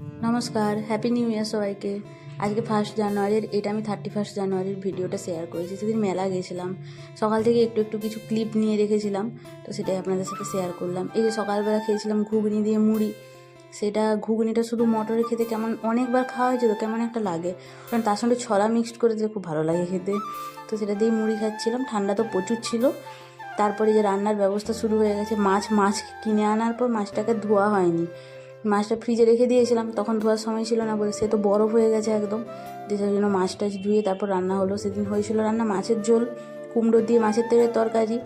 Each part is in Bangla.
নমস্কার, হ্যাপি নিউ ইয়ার সবাইকে। আজকে 1 জানুয়ারির, এটা আমি 31 জানুয়ারির ভিডিওটা শেয়ার করেছি। সেদিন মেলা গেছিলাম, সকাল থেকে একটু একটু কিছু ক্লিপ নিয়ে রেখেছিলাম, তো সেটাই আপনাদের সাথে শেয়ার করলাম। এই যে সকালবেলা খেয়েছিলাম ঘুগনি দিয়ে মুড়ি, সেটা ঘুগনিটা শুধু মটরে খেতে কেমন, অনেকবার খাওয়া হয়েছে তো কেমন একটা লাগে, কারণ তার সঙ্গে ছড়া মিক্সড করে দিলে খুব ভালো লাগে খেতে। তো সেটা দিয়ে মুড়ি খাচ্ছিলাম, ঠান্ডা তো প্রচুর ছিল। তারপরে যে রান্নার ব্যবস্থা শুরু হয়ে গেছে। মাছ কিনে আনার পর মাছটাকে ধোয়া হয়নি, মাছটা ফ্রিজে রেখে দিয়েছিলাম, তখন ধোয়ার সময় ছিল না বলে, সে তো বরফ হয়ে গেছে একদম। দিয়ে সেই জন্য মাছটা ধুয়ে তারপর রান্না হলো। সেদিন হয়েছিল রান্না মাছের ঝোল, কুমড়ো দিয়ে মাছের তেলের তরকারি,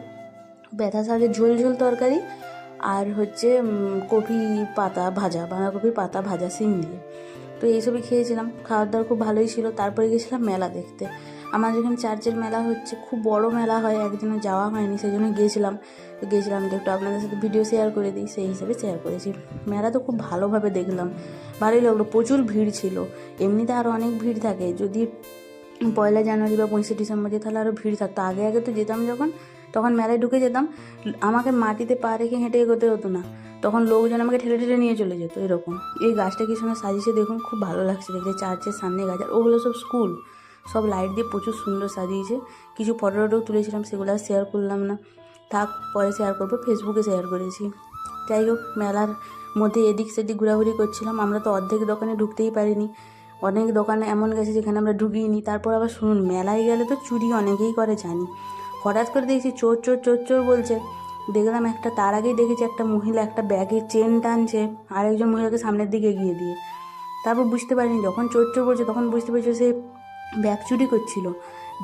ব্যথা শাকের ঝোল ঝোল তরকারি, আর হচ্ছে কপি পাতা ভাজা, বাঁধাকপির পাতা ভাজা সিম দিয়ে। তো এইসবই খেয়েছিলাম, খাওয়ার দাওয়ার খুব ভালোই ছিল। তারপরে গেছিলাম মেলা দেখতে। আমার যেখানে চার্চের মেলা হচ্ছে, খুব বড় মেলা হয়, একদিনও যাওয়া হয়নি, সেই জন্য গিয়েছিলাম। তো গিয়েছিলাম যে একটু আপনাদের সাথে ভিডিও শেয়ার করে দিই, সেই হিসেবে শেয়ার করেছি। মেলা তো খুব ভালোভাবে দেখলাম, ভালোই লাগলো, প্রচুর ভিড় ছিল। এমনিতে আরও অনেক ভিড় থাকে, যদি 1 জানুয়ারি বা 25 ডিসেম্বরে তাহলে আরও ভিড় থাকতো। আগে আগে তো যেতাম যখন, তখন মেলায় ঢুকে যেতাম, আমাকে মাটিতে পা রেখে হেঁটে এগোতে হতো না, তখন লোকজন আমাকে ঠেলে ঠেলে নিয়ে চলে যেত এরকম। এই গাছটা কি সুন্দর সাজিয়েছে দেখুন, খুব ভালো লাগছে দেখতে। চার্চের সামনে গাছ, আর ওগুলো সব স্কুল, সব লাইট দিয়ে প্রচুর সুন্দর সাজিয়েছে। কিছু ফটো টটো তুলেছিলাম, সেগুলো আর শেয়ার করলাম না, থাক পরে শেয়ার করবো, ফেসবুকে শেয়ার করেছি। যাই হোক, মেলার মধ্যে এদিক সেদিক ঘোরাঘুরি করছিলাম। আমরা তো অর্ধেক দোকানে ঢুকতেই পারিনি, অনেক দোকানে এমন গেছে যেখানে আমরা ঢুকিনি। তারপর আবার শুনুন, মেলায় গেলে তো চুরি অনেকেই করে জানি, হঠাৎ করে দেখছি চোর চোর চোর চোর বলছে। দেখলাম একটা, তার আগেই দেখেছি একটা মহিলা একটা ব্যাগে চেন টানছে আরেকজন মহিলাকে সামনের দিকে এগিয়ে দিয়ে। তারপর বুঝতে পারিনি, যখন চোর চোর বলছে তখন বুঝতে পেরেছি সে ব্যাগ চুরি করছিল।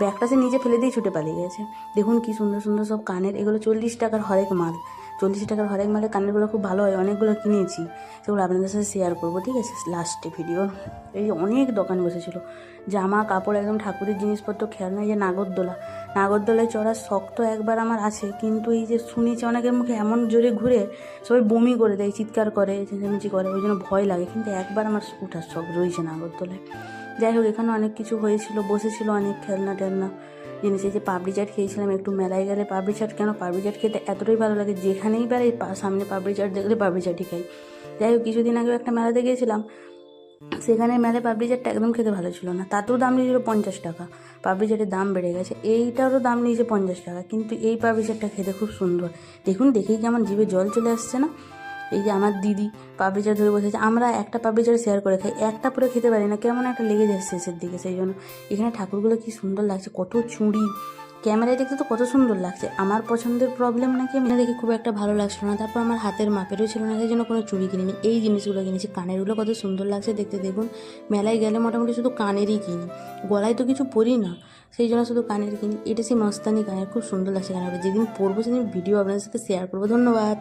ব্যাগটা সে নিচে ফেলে দিয়ে ছুটে পালিয়ে গেছে। দেখুন কি সুন্দর সুন্দর সব কানের, এগুলো 40 টাকার হরেক মাল। 40 টাকার হরেক মালের কানেরগুলো খুব ভালো হয়, অনেকগুলো কিনেছি, সেগুলো আপনাদের সাথে শেয়ার করবো, ঠিক আছে, লাস্টে ভিডিও। এই অনেক দোকান বসেছিল, জামা কাপড়, একদম ঠাকুরের জিনিসপত্র, খেলনা। যে নাগরদোলায় চড়ার শখ তো একবার আমার আছে, কিন্তু এই যে শুনেছি অনেকের মুখে এমন জোরে ঘুরে সবাই বমি করে দেয়, চিৎকার করে, চেঁচামেচি করে, ওই জন্য ভয় লাগে। কিন্তু একবার আমার ওঠার শখ রয়েছে নাগরদোলায়। যাই হোক, এখানে অনেক কিছু হয়েছিল, বসেছিল অনেক খেলনা টেলনা জিনিস। এই যে পাপড়ি চাট খেয়েছিলাম, একটু মেলায় গেলে পাপড়ি চাট, কেন পাপড়ি চাট খেতে এতটাই ভালো লাগে, যেখানেই পারে সামনে পাপড়ি চাট দেখলে পাপড়ি চাটই খাই। যাই হোক, কিছুদিন আগেও একটা মেলাতে গিয়েছিলাম, সেখানে মেলায় পাপড়ি চাটটা একদম খেতে ভালো ছিল না, তাতেও দাম নিয়েছিল 50 টাকা। পাপড়ি চাটের দাম বেড়ে গেছে, এইটারও দাম নিয়েছে 50 টাকা, কিন্তু এই পাপড়ি চাটটা খেতে খুব সুন্দর। দেখুন, দেখেই কেমন জিভে জল চলে আসছে না। এই যে আমার দিদি পাপড়ি চাট ধরে বসেছে, আমরা একটা পাপড়ি চাট শেয়ার করে খাই, একটা পুরো খেতে পারি না, কেমন একটা লেগে যায় শেষের দিকে। সেই জন্য এখানে ঠাকুরগুলো কি সুন্দর লাগছে, কত চুড়ি, ক্যামেরায় দেখতে তো কত সুন্দর লাগছে। আমার পছন্দের প্রবলেম নাকি, আমি দেখে খুব একটা ভালো লাগছিল না। তারপর আমার হাতের মাপেরও ছিল না, সেই জন্য কোনো চুড়ি কিনিনি। এই জিনিসগুলো কিনেছি, কানেরগুলো কত সুন্দর লাগছে দেখতে। দেখুন, মেলায় গেলে মোটামুটি শুধু কানেরই কিনি, গলায় তো কিছু পরি না, সেই জন্য শুধু কানের কিনি। এটা সেই মস্তানি কানের, খুব সুন্দর লাগছে কানের। যেদিন পরবো সেদিন ভিডিও আপনাদের সাথে শেয়ার করবো। ধন্যবাদ।